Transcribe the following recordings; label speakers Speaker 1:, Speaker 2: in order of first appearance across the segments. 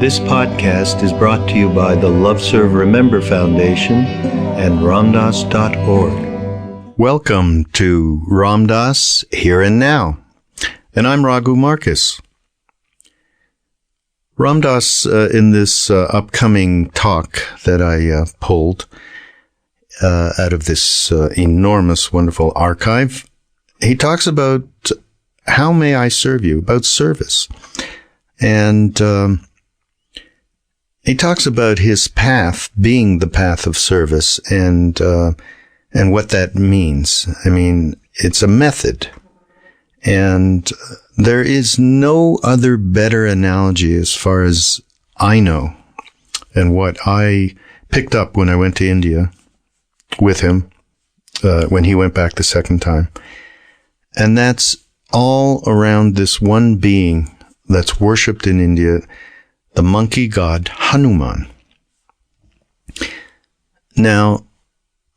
Speaker 1: This podcast is brought to you by the Love Serve Remember Foundation and Ramdas.org. Welcome to Ramdas Here and Now, and I'm Raghu Marcus. Ramdas, in this upcoming talk that I pulled out of this enormous, wonderful archive, he talks about how may I serve you, about service. And he talks about his path being the path of service and what that means. I mean, it's a method. And there is no other better analogy as far as I know and what I picked up when I went to India with him, when he went back the second time. And that's all around this one being that's worshipped in India, the Monkey God Hanuman. Now,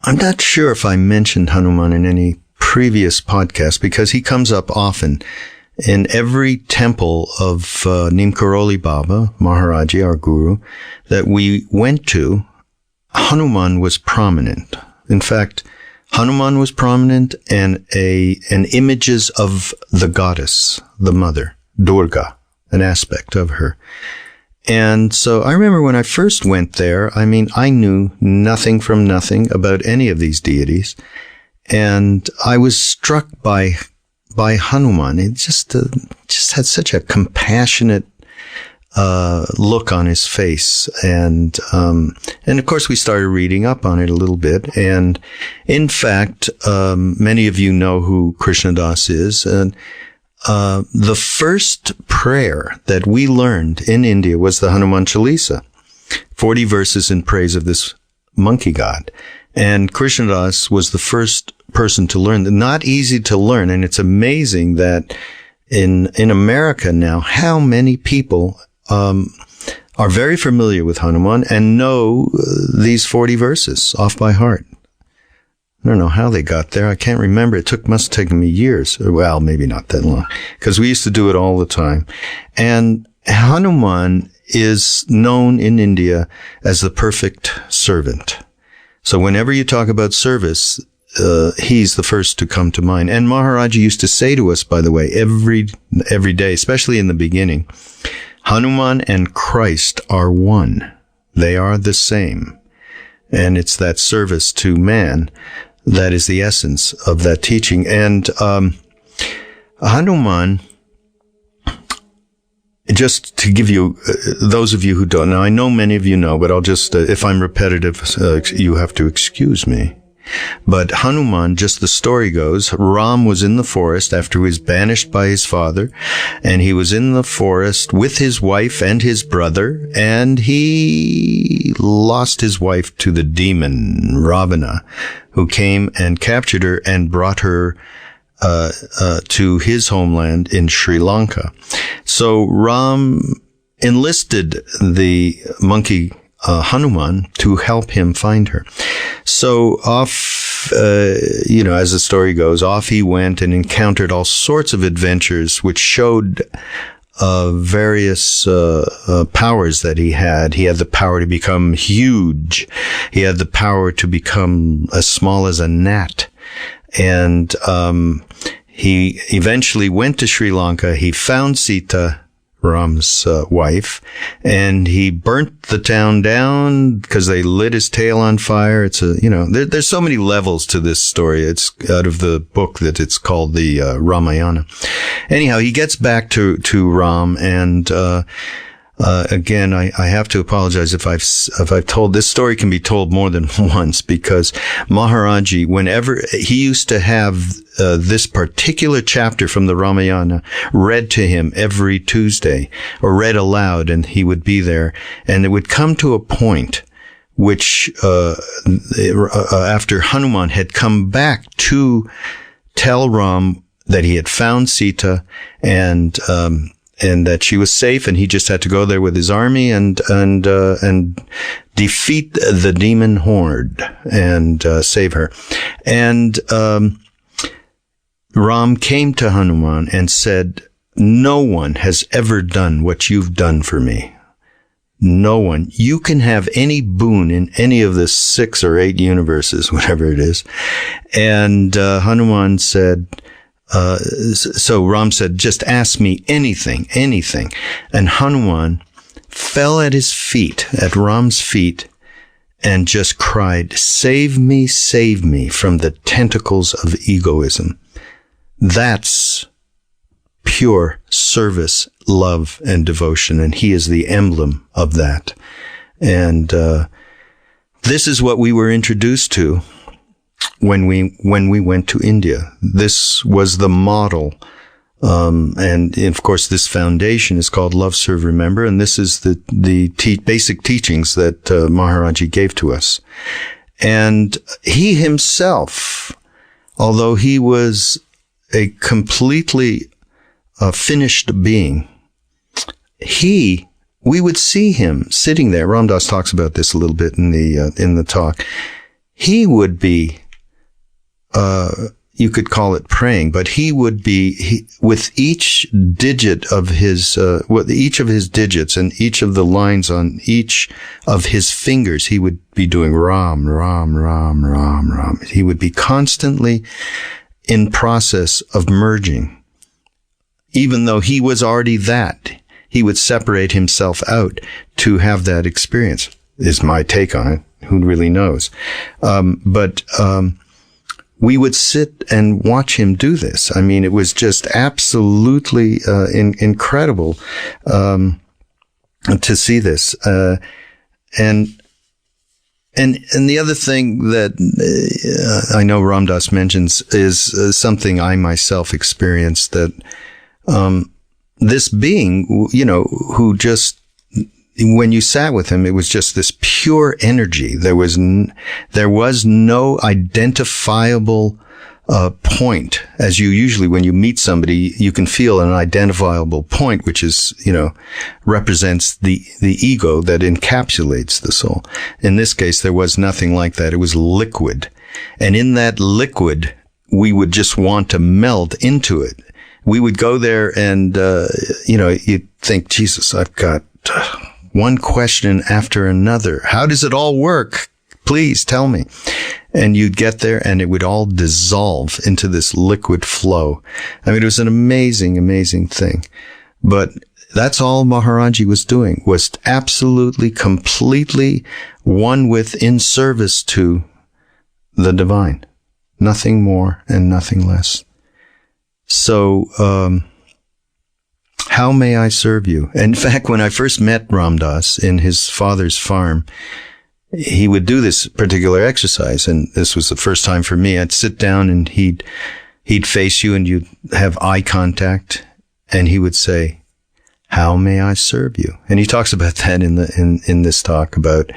Speaker 1: I'm not sure if I mentioned Hanuman in any previous podcast because he comes up often. In every temple of Nimkaroli Baba, Maharaji, our guru, that we went to, Hanuman was prominent. In fact, Hanuman was prominent and images of the goddess, the mother, Durga, an aspect of her. And so I remember when I first went there, I mean, I knew nothing from nothing about any of these deities. And I was struck by Hanuman. It just had such a compassionate look on his face. And of course we started reading up on it a little bit. And in fact, many of you know who Krishna Das is. And the first prayer that we learned in India was the Hanuman Chalisa, 40 verses in praise of this monkey god. And Krishna Das was the first person to learn. Not easy to learn, and it's amazing that in America now, how many people are very familiar with Hanuman and know these 40 verses off by heart. I don't know how they got there. I can't remember. Must have taken me years. Well, maybe not that long, because we used to do it all the time. And Hanuman is known in India as the perfect servant. So whenever you talk about service, he's the first to come to mind. And Maharaji used to say to us, by the way, every day, especially in the beginning, Hanuman and Christ are one. They are the same. And it's that service to man that is the essence of that teaching. And Hanuman, just to give you, those of you who don't know, I know many of you know, but I'll just, if I'm repetitive, you have to excuse me. But Hanuman, just the story goes, Ram was in the forest after he was banished by his father, and he was in the forest with his wife and his brother, and he lost his wife to the demon, Ravana, who came and captured her and brought her to his homeland in Sri Lanka. So Ram enlisted the monkey Hanuman to help him find her. So off, as the story goes, off he went and encountered all sorts of adventures which showed various powers that he had. He had the power to become huge. He had the power to become as small as a gnat. And he eventually went to Sri Lanka. He found Sita, Ram's wife, and he burnt the town down because they lit his tail on fire. It's there's so many levels to this story. It's out of the book that it's called the Ramayana. Anyhow, he gets back to Ram, and again, I have to apologize if I've told this story can be told more than once, because Maharaji, whenever he used to have this particular chapter from the Ramayana read to him every Tuesday, or read aloud, and he would be there, and it would come to a point which after Hanuman had come back to tell Ram that he had found Sita and that she was safe, and he just had to go there with his army and defeat the demon horde and save her. And Ram came to Hanuman and said, "No one has ever done what you've done for me. No one. You can have any boon in any of the 6 or 8 universes, whatever it is. And Hanuman said, so Ram said, just ask me anything. And Hanuman fell at his feet, at Ram's feet, and just cried, save me from the tentacles of egoism. That's pure service, love, and devotion, and he is the emblem of that. And this is what we were introduced to when we went to India. This was the model, and of course, this foundation is called Love, Serve, Remember, and this is the basic teachings that Maharaji gave to us. And he himself, although he was a completely finished being, we would see him sitting there. Ram Dass talks about this a little bit in the talk. He would be, you could call it praying, but he would be with each digit of his, with each of his digits and each of the lines on each of his fingers, he would be doing Ram, Ram, Ram, Ram, Ram. He would be constantly in process of merging. Even though he was already that, he would separate himself out to have that experience, is my take on it. Who really knows? But we would sit and watch him do this. I mean, it was just absolutely incredible to see this. And the other thing that I know Ram Dass mentions is something I myself experienced, that this being, who just, when you sat with him, it was just this pure energy. There was no identifiable point, as you usually, when you meet somebody, you can feel an identifiable point, which is, represents the ego that encapsulates the soul. In this case, there was nothing like that. It was liquid. And in that liquid, we would just want to meld into it. We would go there and, you'd think, Jesus, I've got one question after another. How does it all work? Please tell me. And you'd get there and it would all dissolve into this liquid flow. I mean, it was an amazing, amazing thing. But that's all Maharaji was doing, was absolutely, completely one with, in service to the divine. Nothing more and nothing less. So, how may I serve you? In fact, when I first met Ram Dass in his father's farm, he would do this particular exercise, and this was the first time for me. I'd sit down and he'd face you and you'd have eye contact, and he would say, how may I serve you? And he talks about that in this talk about,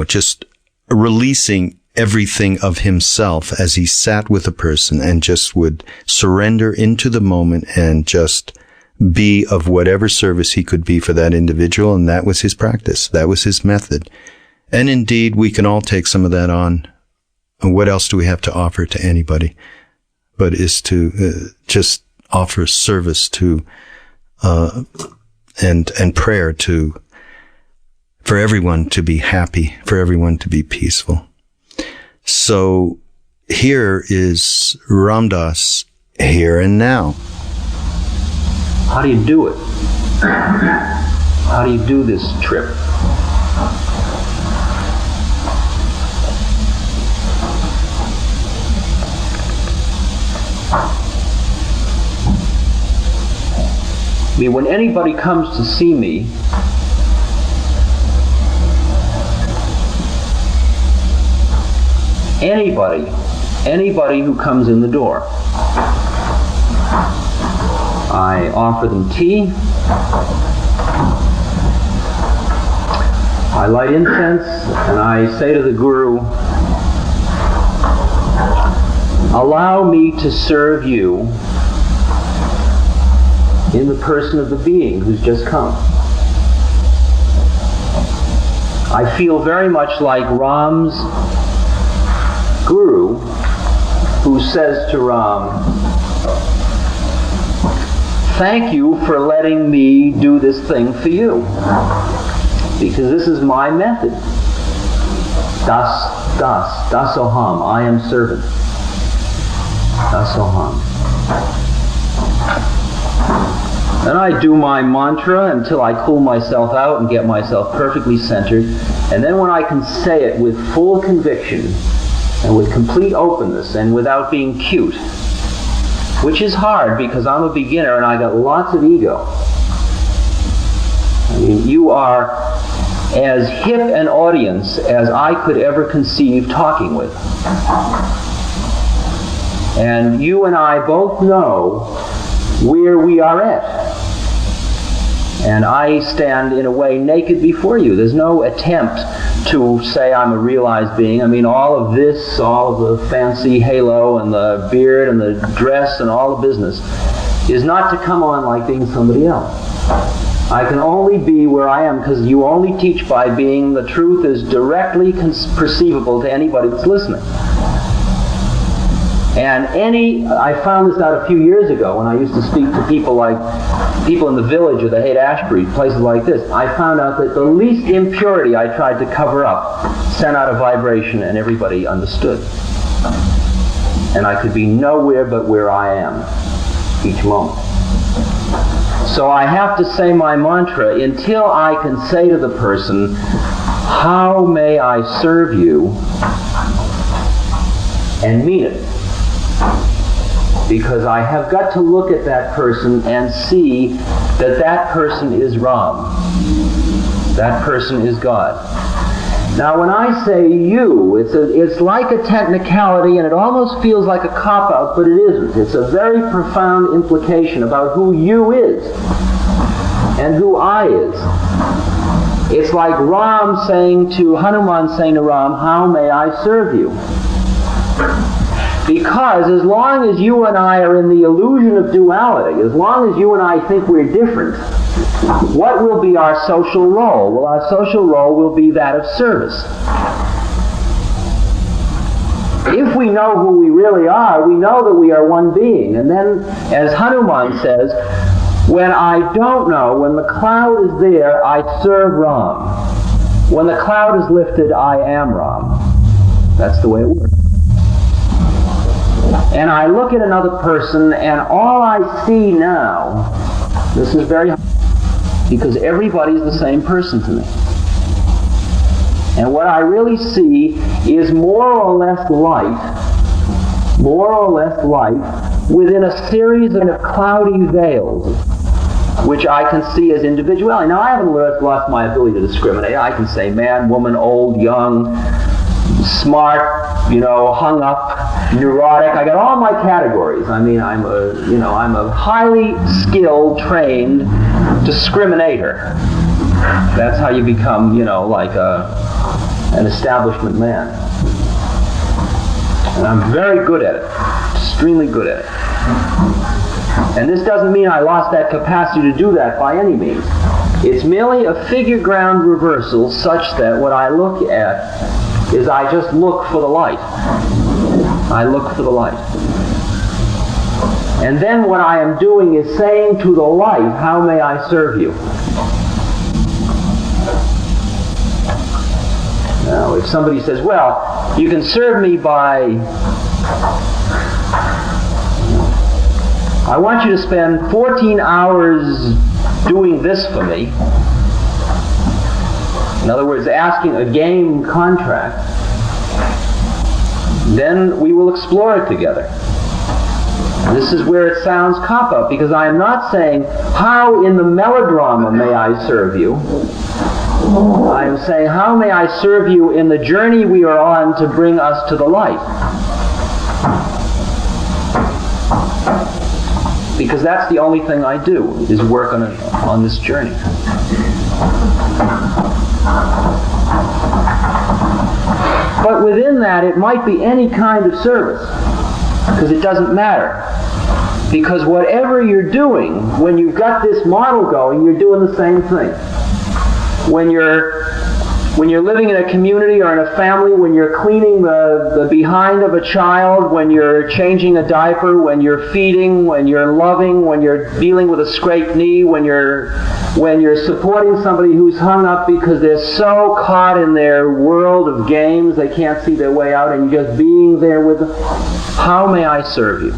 Speaker 1: just releasing everything of himself as he sat with a person and just would surrender into the moment and just be of whatever service he could be for that individual. And that was his practice. That was his method. And indeed, we can all take some of that on. And what else do we have to offer to anybody? But is to just offer service to, and prayer for everyone to be happy, for everyone to be peaceful. So here is Ram Dass, here and now.
Speaker 2: How do you do it? How do you do this trip? I mean, when anybody comes to see me, anybody who comes in the door, I offer them tea, I light incense, and I say to the Guru, allow me to serve you in the person of the being who's just come. I feel very much like Ram's Guru, who says to Ram, thank you for letting me do this thing for you. because this is my method. Dasoham, I am servant. Dasoham. Then I do my mantra until I cool myself out and get myself perfectly centered. And then when I can say it with full conviction and with complete openness and without being cute, which is hard because I'm a beginner and I got lots of ego. I mean, you are as hip an audience as I could ever conceive talking with. And you and I both know where we are at. And I stand in a way naked before you. There's no attempt to say I'm a realized being. I mean, all of this, all of the fancy halo and the beard and the dress and all the business is not to come on like being somebody else. I can only be where I am because you only teach by being. The truth is directly perceivable to anybody that's listening. And I found this out a few years ago when I used to speak to people in the village or the Haight-Ashbury, places like this. I found out that the least impurity I tried to cover up sent out a vibration and everybody understood. And I could be nowhere but where I am each moment. So I have to say my mantra until I can say to the person, how may I serve you? And mean it. Because I have got to look at that person and see that that person is Ram. That person is God. Now when I say you, it's like a technicality and it almost feels like a cop-out, but it isn't. It's a very profound implication about who you is and who I is. It's like Ram saying to Hanuman, saying to Ram, how may I serve you? Because as long as you and I are in the illusion of duality, as long as you and I think we're different, what will be our social role? Well, our social role will be that of service. If we know who we really are, we know that we are one being. And then, as Hanuman says, when I don't know, when the cloud is there, I serve Ram. When the cloud is lifted, I am Ram. That's the way it works. And I look at another person, and all I see now, this is very hard, because everybody's the same person to me. And what I really see is more or less life within a series of cloudy veils, which I can see as individuality. Now, I haven't lost my ability to discriminate. I can say man, woman, old, young, smart, hung up, neurotic. I got all my categories. I mean, I'm a highly skilled, trained discriminator. That's how you become, like an establishment man. And I'm very good at it, extremely good at it. And this doesn't mean I lost that capacity to do that by any means. It's merely a figure ground reversal such that what I look at is I just look for the light. I look for the light. And then what I am doing is saying to the light, how may I serve you? Now, if somebody says, well, you can serve me by, I want you to spend 14 hours doing this for me. In other words, asking a game contract, then we will explore it together. This is where it sounds cop-out, because I am not saying, how in the melodrama may I serve you? I am saying, how may I serve you in the journey we are on to bring us to the light? Because that's the only thing I do, is work on this journey. But within that, it might be any kind of service, because it doesn't matter. Because whatever you're doing, when you've got this model going, you're doing the same thing. When you're When you're living in a community or in a family, when you're cleaning the behind of a child, when you're changing a diaper, when you're feeding, when you're loving, when you're dealing with a scraped knee, when you're supporting somebody who's hung up because they're so caught in their world of games they can't see their way out, and you're just being there with them, how may I serve you?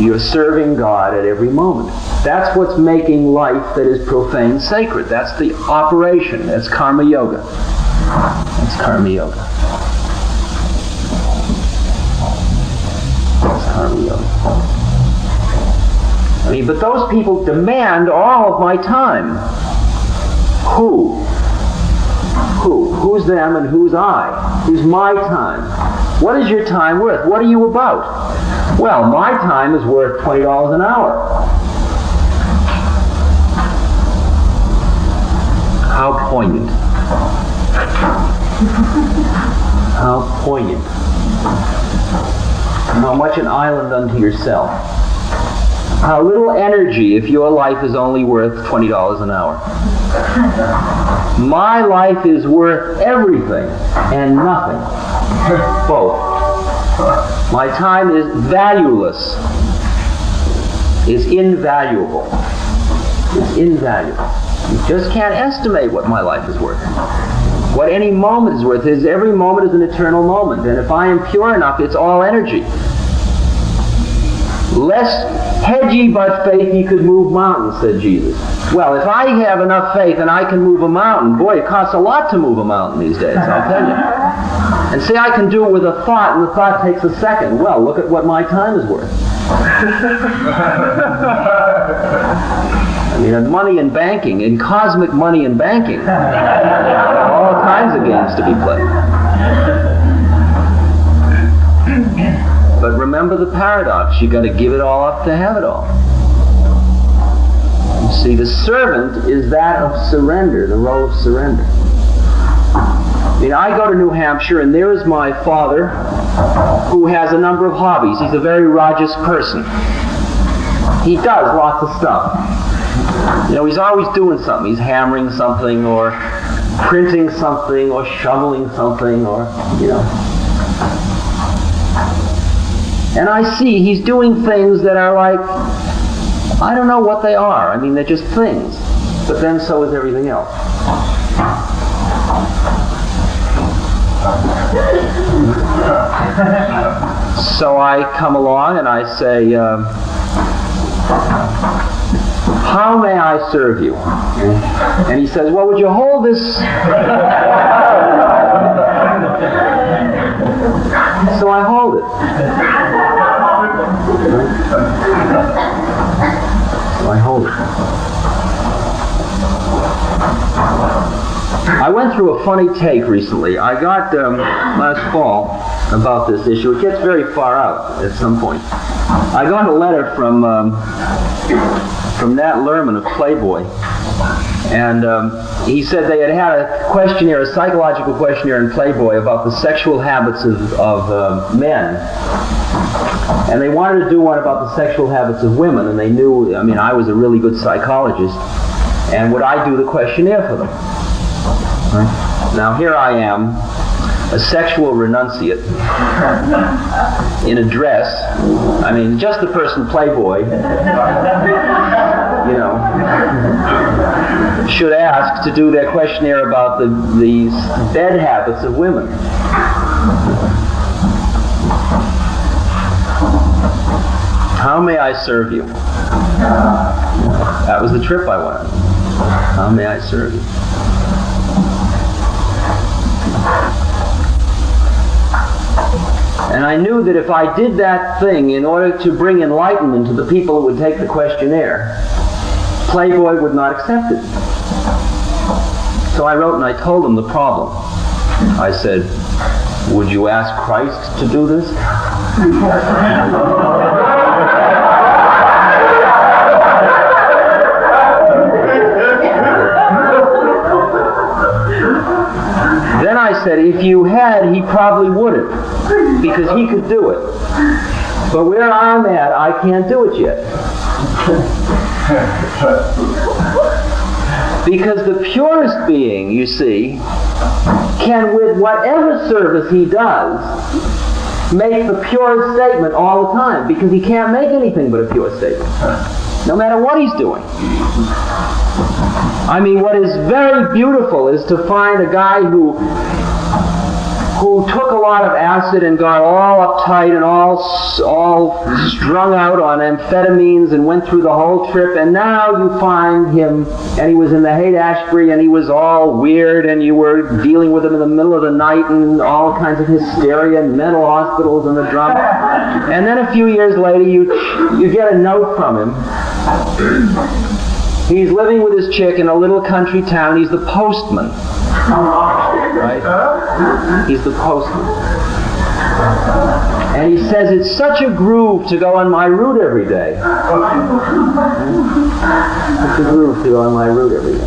Speaker 2: You're serving God at every moment. That's what's making life that is profane sacred. That's the operation. That's karma yoga. That's karma yoga. That's karma yoga. I mean, but those people demand all of my time. Who? Who's them and who's I? Who's my time? What is your time worth? What are you about? Well, my time is worth $20 an hour. How poignant. How poignant. How much an island unto yourself. How little energy if your life is only worth $20 an hour. My life is worth everything and nothing. Both. My time is valueless. It's invaluable. It's invaluable. You just can't estimate what my life is worth. What any moment is worth is every moment is an eternal moment. And if I am pure enough, it's all energy. Lest had ye but faith, ye could move mountains, said Jesus. Well, if I have enough faith and I can move a mountain, boy, it costs a lot to move a mountain these days, I'll tell you. And say I can do it with a thought, and the thought takes a second. Well, look at what my time is worth. I mean, in money and banking, in cosmic money and banking, all kinds of games to be played. But remember the paradox. You've got to give it all up to have it all. You see, the servant is that of surrender, the role of surrender. I mean, I go to New Hampshire, and there is my father, who has a number of hobbies. He's a very Rajas person. He does lots of stuff. You know, he's always doing something. He's hammering something, or printing something, or shoveling something, or, you know. And I see he's doing things that are like, I don't know what they are. I mean, they're just things. But then so is everything else. So I come along and I say, how may I serve you? And he says, well, would you hold this? So I hold it. So I hold it. I went through a funny take recently. I got, last fall, about this issue. It gets very far out at some point. I got a letter from Nat Lerman of Playboy. And he said they had a questionnaire, a psychological questionnaire in Playboy about the sexual habits of men. And they wanted to do one about the sexual habits of women. And they knew, I mean, I was a really good psychologist. And would I do the questionnaire for them? Right? Now here I am, a sexual renunciate, in a dress. I mean, just the person Playboy, you know, should ask to do their questionnaire about the bed habits of women. How may I serve you? That was the trip I went on. How may I serve you? And I knew that if I did that thing in order to bring enlightenment to the people who would take the questionnaire, Playboy would not accept it. So I wrote and I told them the problem. I said, would you ask Christ to do this? Then I said, if you had, he probably wouldn't, because he could do it. But where I'm at, I can't do it yet. Because the purest being, you see, can, with whatever service he does, make the purest statement all the time, because he can't make anything but a pure statement, no matter what he's doing. I mean, what is very beautiful is to find a guy who took a lot of acid and got all uptight and all strung out on amphetamines and went through the whole trip, and now you find him, and he was in the Haight-Ashbury, and he was all weird, and you were dealing with him in the middle of the night and all kinds of hysteria and mental hospitals and the drama. And then a few years later you get a note from him. He's living with his chick in a little country town. He's the postman. Right? He's the postman. And he says, it's such a groove to go on my route every day. Such a groove to go on my route every day.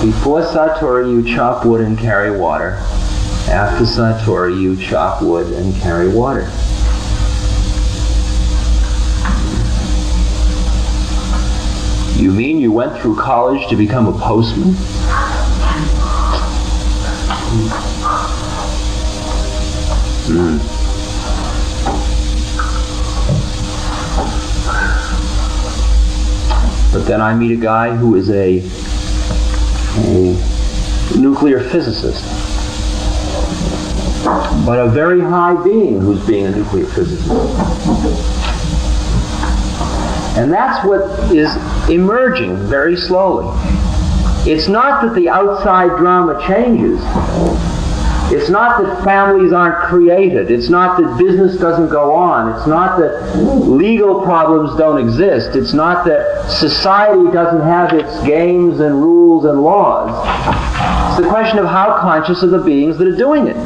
Speaker 2: Before Satori, you chop wood and carry water. After Satori, you chop wood and carry water. You mean you went through college to become a postman? But then I meet a guy who is a nuclear physicist, but a very high being who's being a nuclear physicist. And that's what is emerging very slowly. It's not that the outside drama changes. It's not that families aren't created. It's not that business doesn't go on. It's not that legal problems don't exist. It's not that society doesn't have its games and rules and laws. It's the question of how conscious are the beings that are doing it.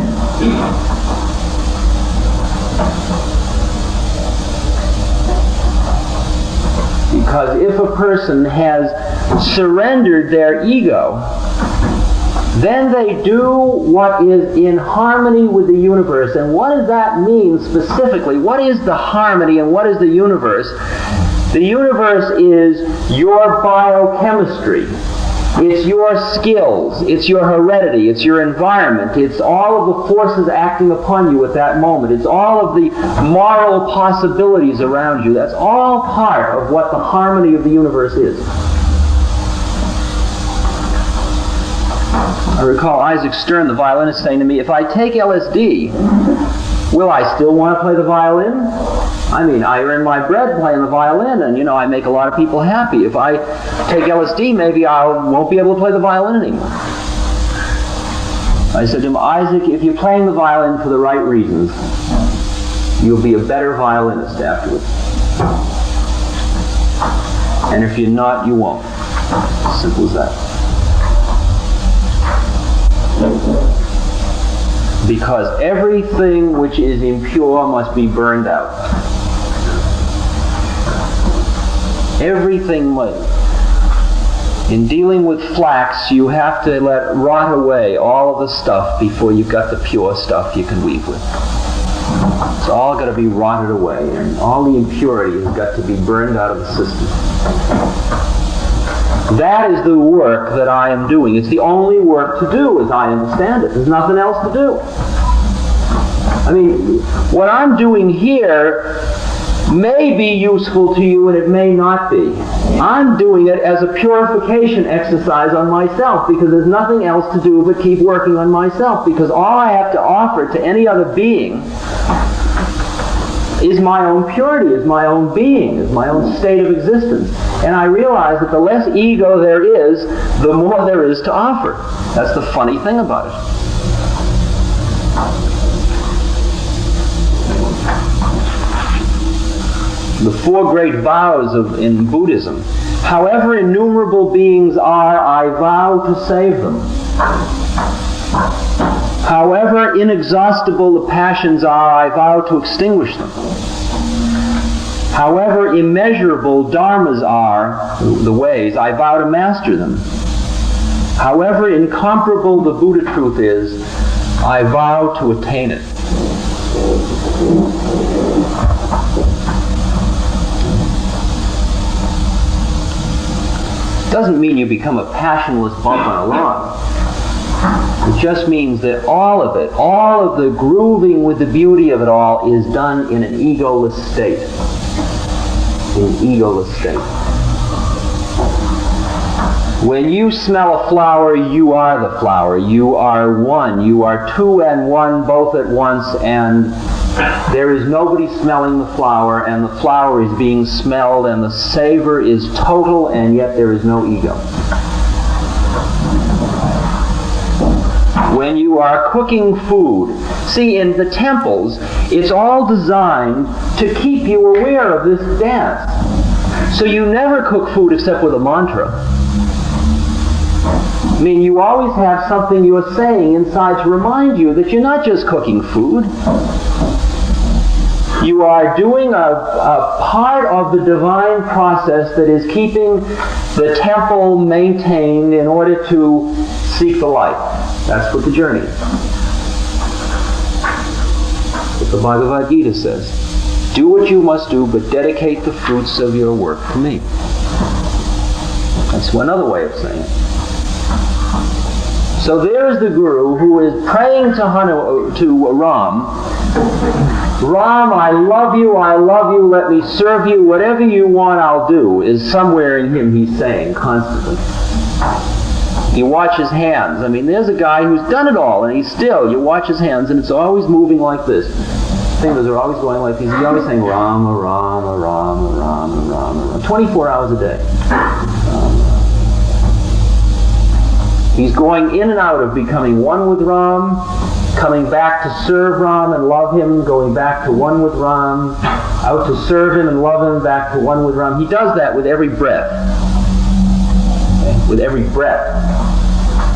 Speaker 2: Because if a person has surrendered their ego, then they do what is in harmony with the universe. And what does that mean specifically? What is the harmony and what is the universe? The universe is your biochemistry. It's your skills. It's your heredity. It's your environment. It's all of the forces acting upon you at that moment. It's all of the moral possibilities around you. That's all part of what the harmony of the universe is. I recall Isaac Stern, the violinist, saying to me, if I take LSD, will I still want to play the violin? I mean, I earn my bread playing the violin, and, I make a lot of people happy. If I take LSD, maybe I won't be able to play the violin anymore. I said to him, Isaac, if you're playing the violin for the right reasons, you'll be a better violinist afterwards. And if you're not, you won't. Simple as that. Because everything which is impure must be burned out. Everything must. In dealing with flax, you have to let rot away all of the stuff before you've got the pure stuff you can weave with. It's all got to be rotted away, and all the impurity has got to be burned out of the system. That is the work that I am doing. It's the only work to do, as I understand it. There's nothing else to do. I mean, what I'm doing here may be useful to you and it may not be. I'm doing it as a purification exercise on myself because there's nothing else to do but keep working on myself, because all I have to offer to any other being is my own purity, is my own being, is my own state of existence. And I realize that the less ego there is, the more there is to offer. That's the funny thing about it. The four great vows in Buddhism. However innumerable beings are, I vow to save them. However inexhaustible the passions are, I vow to extinguish them. However immeasurable dharmas are, the ways, I vow to master them. However incomparable the Buddha truth is, I vow to attain it. doesn't mean you become a passionless bumping along. It just means that all of it, all of the grooving with the beauty of it all, is done in an egoless state. In an egoless state. When you smell a flower, you are the flower. You are one. You are two and one both at once, and there is nobody smelling the flower, and the flower is being smelled, and the savor is total, and yet there is no ego. When you are cooking food, see, in the temples, it's all designed to keep you aware of this dance. So you never cook food except with a mantra. I mean, you always have something you're saying inside to remind you that you're not just cooking food. You are doing a part of the divine process that is keeping the temple maintained in order to seek the light. That's what the journey is. What the Bhagavad Gita says. Do what you must do, but dedicate the fruits of your work to me. That's another way of saying it. So there's the guru who is praying to Ram. Ram, I love you, let me serve you, whatever you want I'll do, is somewhere in him he's saying constantly. You watch his hands. I mean, there's a guy who's done it all, and he's still, you watch his hands, and it's always moving like this. Fingers are always going like this. He's always saying Rama, Rama, Rama, Rama, Rama, Rama, 24 hours a day. He's going in and out of becoming one with Ram, coming back to serve Ram and love him, going back to one with Ram, out to serve him and love him, back to one with Ram. He does that with every breath. Okay? With every breath.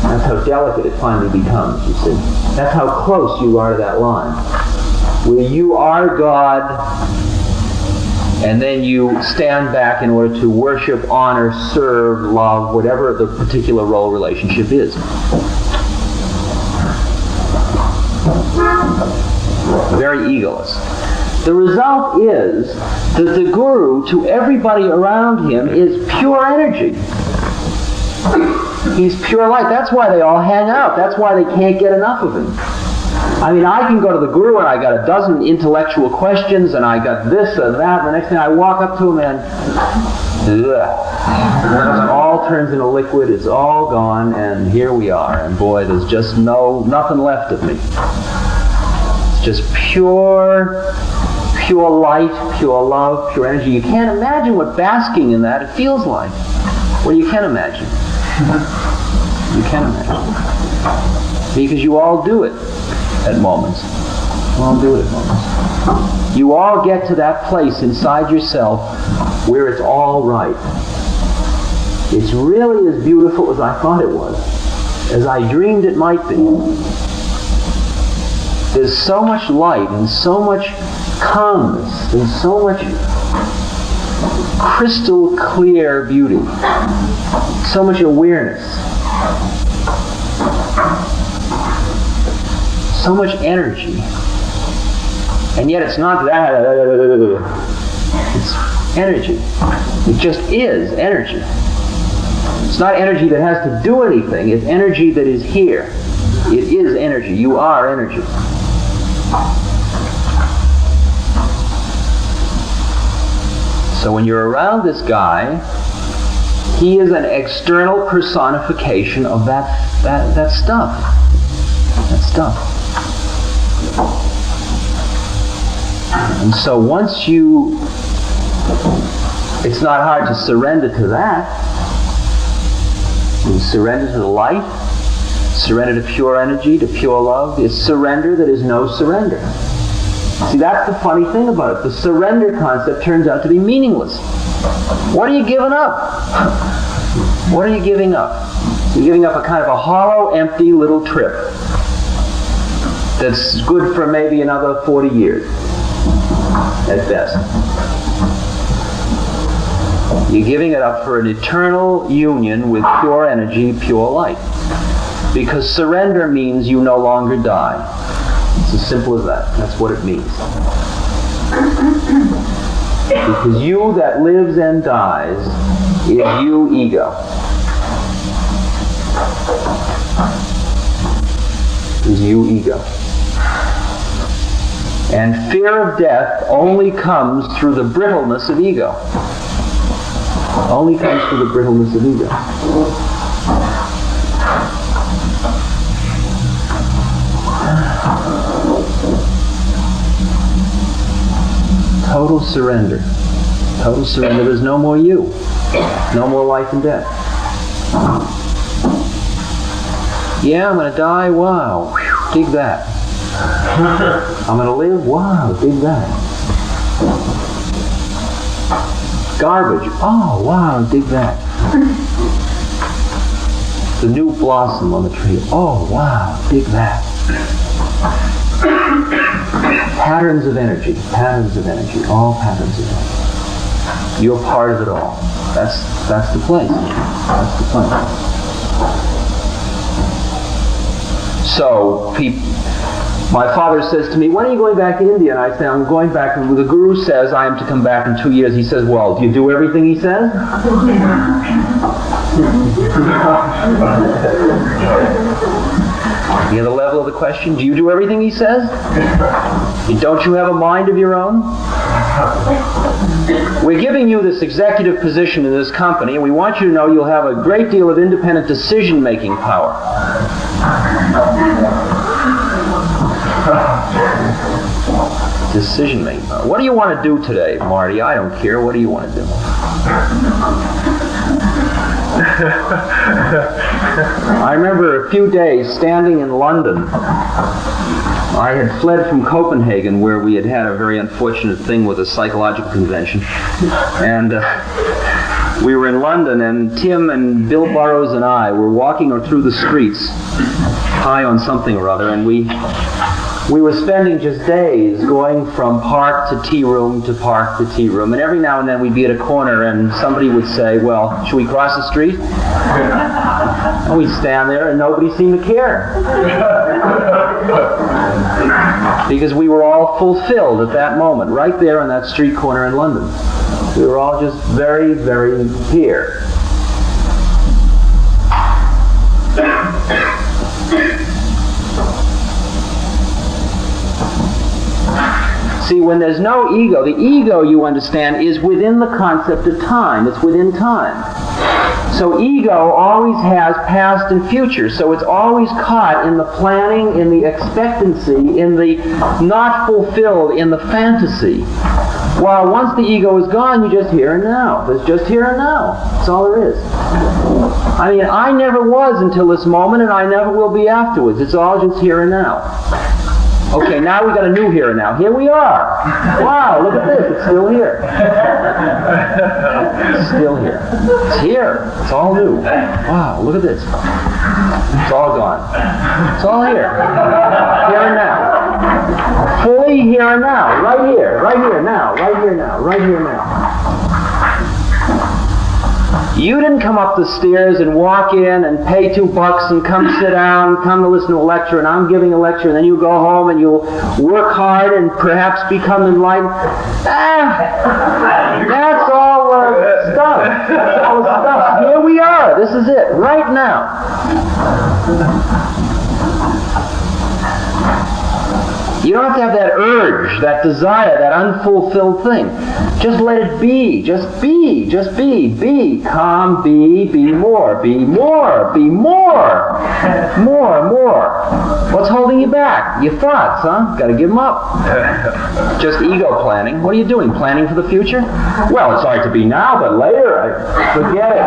Speaker 2: That's how delicate it finally becomes, you see. That's how close you are to that line. Where you are God, and then you stand back in order to worship, honor, serve, love, whatever the particular role relationship is. Very egoless. The result is that the guru, to everybody around him, is pure energy. He's pure light. That's why they all hang out. That's why they can't get enough of him. I mean, I can go to the guru and I got a dozen intellectual questions and I got this and that, and the next thing I walk up to him and it all turns into liquid, it's all gone, and here we are, and boy, there's just nothing left of me. It's just pure light, pure love, pure energy. You can't imagine what basking in that it feels like. Well, you can imagine. You can imagine. Because you all do it at moments. You all do it at moments. You all get to that place inside yourself where it's all right. It's really as beautiful as I thought it was, as I dreamed it might be. There's so much light and so much calmness and so much crystal clear beauty, so much awareness, so much energy, and yet it's not that. It's energy. It just is energy. It's not energy that has to do anything. It's energy that is here. It is energy. You are energy. So when you're around this guy, he is an external personification of that stuff. That stuff. And so once it's not hard to surrender to that. You surrender to the light, surrender to pure energy, to pure love. It's surrender that is no surrender. See, that's the funny thing about it. The surrender concept turns out to be meaningless. What are you giving up? What are you giving up? You're giving up a kind of a hollow, empty little trip that's good for maybe another 40 years at best. You're giving it up for an eternal union with pure energy, pure light. Because surrender means you no longer die. It's as simple as that. That's what it means. Because you that lives and dies is you, ego. is you, ego. And fear of death only comes through the brittleness of ego. Only comes through the brittleness of ego. Total surrender. Total surrender. There's no more you. No more life and death. Yeah, I'm going to die. Wow. Whew, dig that. I'm going to live. Wow. Dig that. Garbage. Oh, wow. Dig that. The new blossom on the tree. Oh, wow. Dig that. Patterns of energy. Patterns of energy. All patterns of energy. You're part of it all. That's the place. That's the place. So, my father says to me, when are you going back to India? And I say, I'm going back, and the Guru says I am to come back in 2 years. He says, well, do you do everything he says? You know the level of the question? Do you do everything he says? Don't you have a mind of your own? We're giving you this executive position in this company, and we want you to know you'll have a great deal of independent decision-making power. Decision-making power. What do you want to do today, Marty? I don't care. What do you want to do? I remember a few days standing in London. I had fled from Copenhagen, where we had had a very unfortunate thing with a psychological convention. And we were in London, and Tim and Bill Burroughs and I were walking through the streets, high on something or other, and we were spending just days going from park to tea room to park to tea room. And every now and then we'd be at a corner and somebody would say, well, should we cross the street? And we'd stand there and nobody seemed to care. Because we were all fulfilled at that moment, right there on that street corner in London. We were all just very, very here. See, when there's no ego, the ego, you understand, is within the concept of time. It's within time. So ego always has past and future. So it's always caught in the planning, in the expectancy, in the not fulfilled, in the fantasy. While once the ego is gone, you're just here and now. There's just here and now. That's all there is. I mean, I never was until this moment, and I never will be afterwards. It's all just here and now. Okay, now we got a new here and now. Here we are. Wow, look at this. It's still here. It's still here. It's here. It's all new. Wow, look at this. It's all gone. It's all here. Here and now. Fully here and now. Right here. Right here now. Right here now. Right here now. You didn't come up the stairs and walk in and pay $2 and come sit down, come to listen to a lecture, and I'm giving a lecture, and then you go home and you'll work hard and perhaps become enlightened. That's all stuff. That's all stuff. Here we are. This is it. Right now. You don't have to have that urge, that desire, that unfulfilled thing. Just let it be. Just be. Just be. Be. Calm. Be. Be more. Be more. Be more. More. What's holding you back? Your thoughts, huh? Got to give them up. Just ego planning. What are you doing? Planning for the future? Well, it's hard to be now, but later, forget it.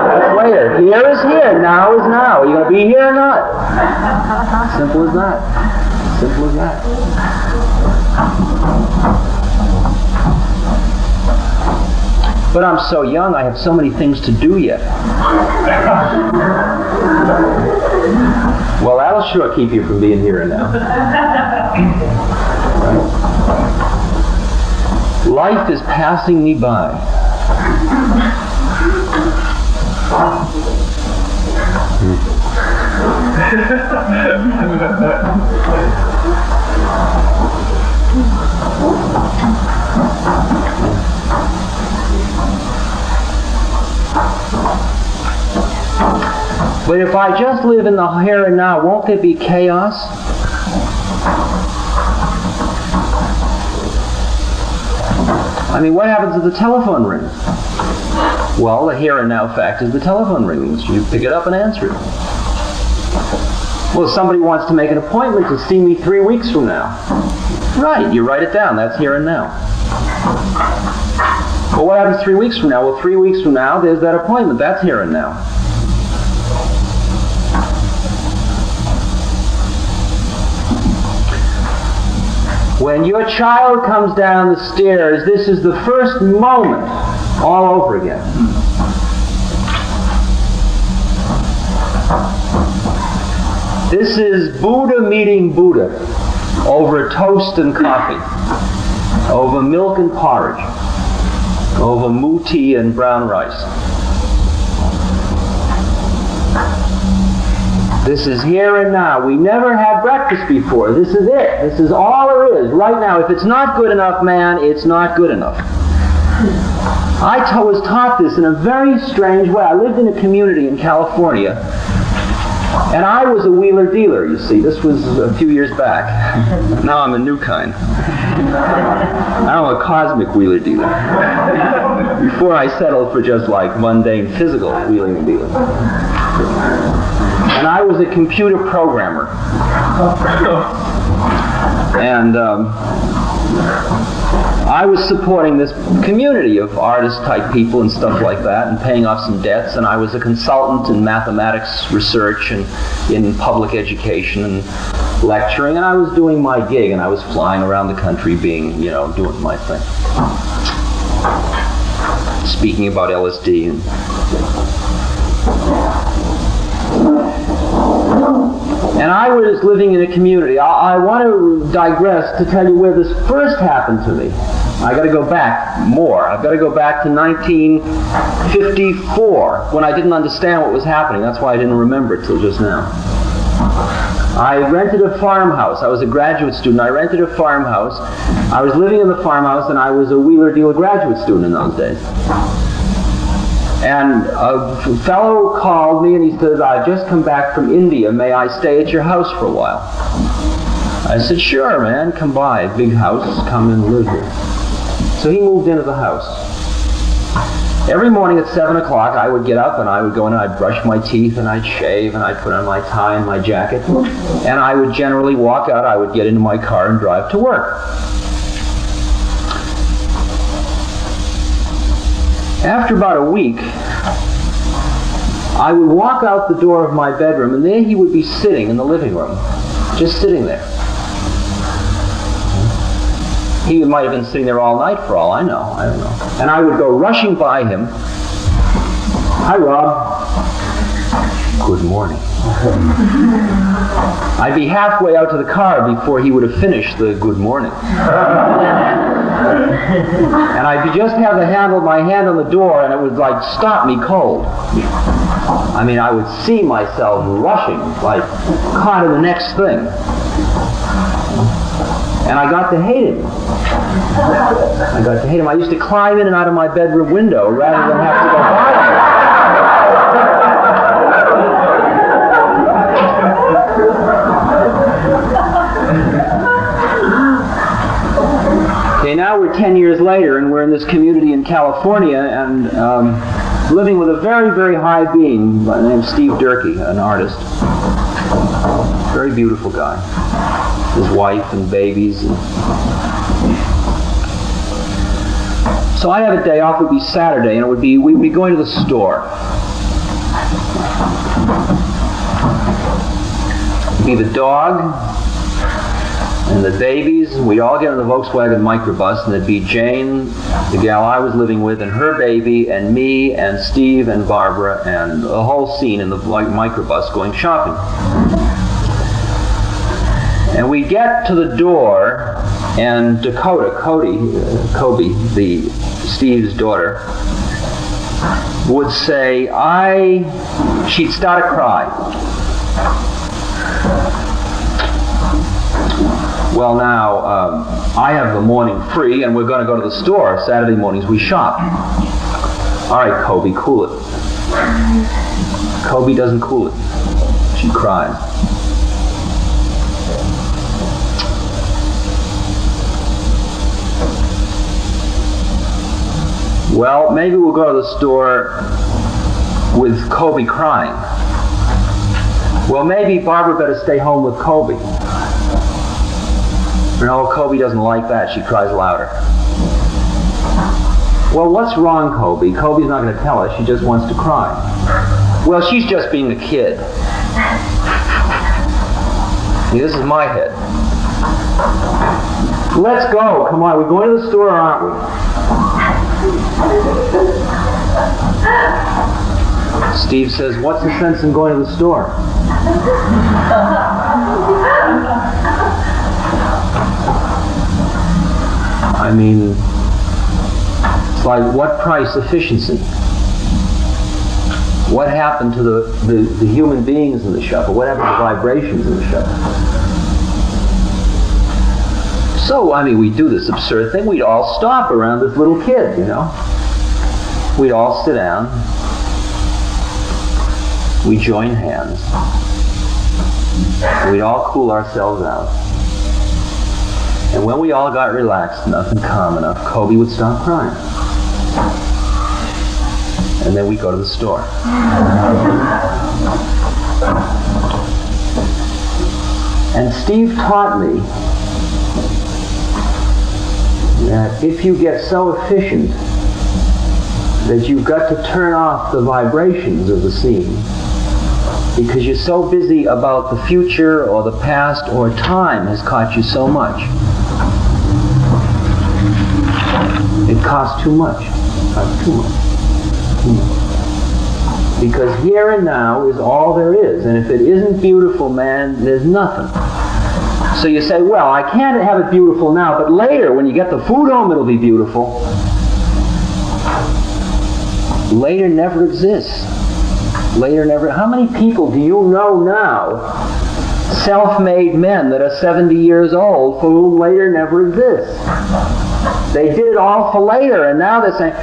Speaker 2: That's later. Here is here. Now is now. Are you going to be here or not? Simple as that. Simple as that. But I'm so young, I have so many things to do yet. Well, that'll sure keep you from being here and now. Right? Life is passing me by. But if I just live in the here and now, won't there be chaos? I mean, what happens if the telephone rings? Well, the here and now fact is the telephone rings. You pick it up and answer it. Well, somebody wants to make an appointment to see me 3 weeks from now. Right, you write it down. That's here and now. Well, what happens 3 weeks from now? Well, 3 weeks from now, there's that appointment. That's here and now. When your child comes down the stairs, this is the first moment all over again. This is Buddha meeting Buddha over toast and coffee, over milk and porridge, over moo tea and brown rice. This is here and now. We never had breakfast before. This is it. This is all there is right now. If it's not good enough, man, it's not good enough. I was taught this in a very strange way. I lived in a community in California, and I was a wheeler dealer, you see. This was a few years back. Now I'm a new kind. I'm a cosmic wheeler dealer. Before I settled for just like mundane physical wheeling and dealing. And I was a computer programmer. And I was supporting this community of artist-type people and stuff like that, and paying off some debts, and I was a consultant in mathematics research and in public education and lecturing, and I was doing my gig, and I was flying around the country being, doing my thing. Speaking about LSD and... And I was living in a community. I want to digress to tell you where this first happened to me. I got to go back more. I've got to go back to 1954 when I didn't understand what was happening. That's why I didn't remember it till just now. I rented a farmhouse. I was a graduate student. I rented a farmhouse. I was living in the farmhouse, and I was a wheeler-dealer graduate student in those days. And a fellow called me and he said, I've just come back from India. May I stay at your house for a while? I said, sure, man. Come by. Big house. Come and live here. So he moved into the house. Every morning at 7 o'clock, I would get up and I would go in and I'd brush my teeth and I'd shave and I'd put on my tie and my jacket. And I would generally walk out. I would get into my car and drive to work. After about a week, I would walk out the door of my bedroom, and there he would be sitting in the living room, just sitting there. He might have been sitting there all night for all I know. I don't know. And I would go rushing by him. Hi, Rob. Good morning. I'd be halfway out to the car before he would have finished the good morning. And I'd just have the handle of my hand on the door, and it would like stop me cold. I mean, I would see myself rushing, like caught in the next thing. And I got to hate him. I used to climb in and out of my bedroom window rather than have to go by him. Okay, now we're 10 years later, and we're in this community in California, and living with a very, very high being by the name of Steve Durkee, an artist. Very beautiful guy. His wife and babies. So I'd have a day off. It would be Saturday, and we'd be going to the store. It'd be the dog and the babies, and we'd all get on the Volkswagen microbus, and there'd be Jane, the gal I was living with, and her baby, and me, and Steve, and Barbara, and the whole scene in the microbus going shopping. And we get to the door, and Dakota, Kobe, Steve's daughter, would say, she'd start to cry. Well, now, I have the morning free, and we're going to go to the store. Saturday mornings we shop. All right, Kobe, cool it. Kobe doesn't cool it. She cries. Well, maybe we'll go to the store with Kobe crying. Well, maybe Barbara better stay home with Kobe. No, Kobe doesn't like that. She cries louder. Well, what's wrong, Kobe? Kobe's not going to tell us. She just wants to cry. Well, she's just being a kid. See, this is my head. Let's go. Come on. We're going to the store, aren't we? Steve says, what's the sense in going to the store? I mean, it's like, what price efficiency? What happened to the human beings in the shuffle? What happened to the vibrations in the shuffle? So, I mean, we do this absurd thing. We'd all stop around this little kid, you know. We'd all sit down. We'd join hands. We'd all cool ourselves out. And when we all got relaxed enough and calm enough, Kobe would stop crying. And then we'd go to the store. And Steve taught me that if you get so efficient that you've got to turn off the vibrations of the scene because you're so busy about the future or the past or time has cost you so much. It costs too much. It costs too much. Because here and now is all there is. And if it isn't beautiful, man, there's nothing. So you say, well, I can't have it beautiful now, but later, when you get the food home, it'll be beautiful. Later never exists. Later never... How many people do you know now, self-made men that are 70 years old, for whom later never exists? They did it all for later, and now they're saying,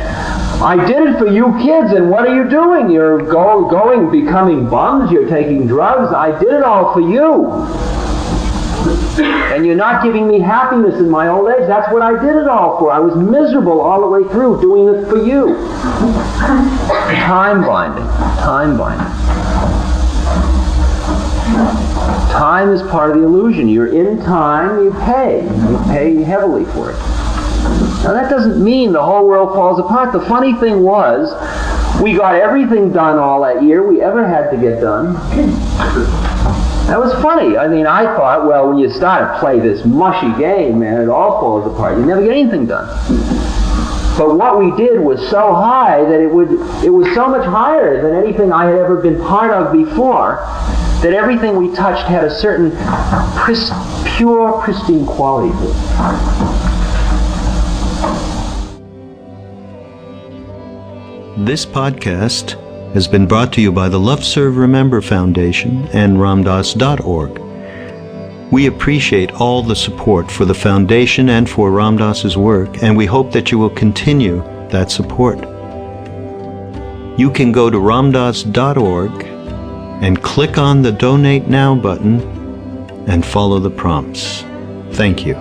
Speaker 2: I did it for you kids, and what are you doing? You're becoming bums, you're taking drugs. I did it all for you. And you're not giving me happiness in my old age. That's what I did it all for. I was miserable all the way through doing it for you. Time binding. Time binding. Time is part of the illusion. You're in time, you pay. You pay heavily for it. Now that doesn't mean the whole world falls apart. The funny thing was, we got everything done all that year we ever had to get done. That was funny. I mean, I thought, well, when you start to play this mushy game, man, it all falls apart. You never get anything done. But what we did was so high that it was so much higher than anything I had ever been part of before, that everything we touched had a certain pure, pristine quality to it.
Speaker 1: This podcast has been brought to you by the Love Serve Remember Foundation and Ramdas.org. We appreciate all the support for the foundation and for Ram Dass's work, and we hope that you will continue that support. You can go to Ramdas.org and click on the Donate Now button and follow the prompts. Thank you.